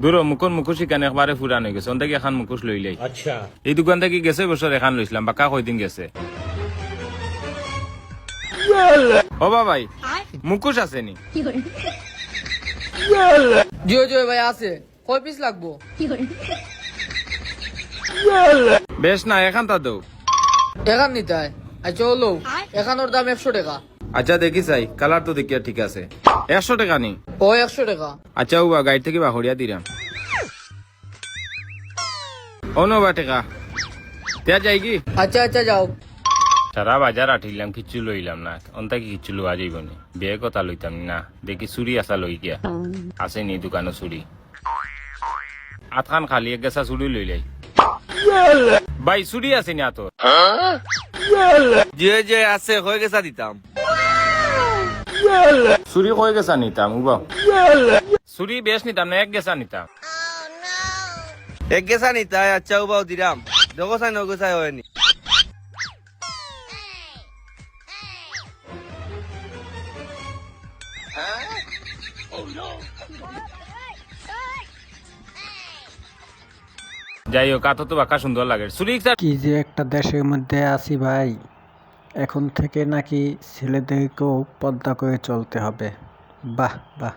দূর মুকুন মুখোশ এখানে একবারে ফুরান হয়ে গেছে অন্তে এখান মুখোশ লইলেই। আচ্ছা এই দোকান থেকে গেছে বছর এখান লইছিলাম বাকা কয়দিন গেছে। ও ভাই মুখোশ আছে নি? জিও জিও ভাই আছে, কয় পিস লাগবো? বেশ না এখান তা দৌ। এখান নিতে হয়। আচ্ছা হলো, এখানোর দাম 100 টাকা। আচ্ছা দেখি চাই কালার তো দেখিয়া ঠিক আছে 100 টাকা নি? ও 100 টাকা। আচ্ছা উবা গাড়ি থেকে বাহরিয়া দিলাম অনবা টাকা দেয়া যাই কি? আচ্ছা আচ্ছা যাও। সারা বাজার আঠিলাম কিচ্ছু লইলাম না অন্তা কি কিচ্ছু লওয়া যাইব নি বিয়ে কথা লইতাম না দেখি চুরি আসা লই গিয়া আছে নি দোকানে চুরি আতখান খালি এক গেছা চুরি লইলাই ভাই চুরি আছে নি আতর? যে যে আছে হয়ে গেছা দিতাম। চুরি কয় গেছা নিতাম উবা চুরি বেশ নিতাম না এক গেছা নিতাম। এক গেছা নিতাই আচ্ছা উবাও দিলাম দেখো চাই নগেছাই হয়নি। যাই হোক আত তো বাঁকা সুন্দর লাগে চুরি কি যে একটা দেশের মধ্যে আছি ভাই, এখন থেকে নাকি ছেলেদেরকেও পর্দা করে চলতে হবে। বাহ বাহ।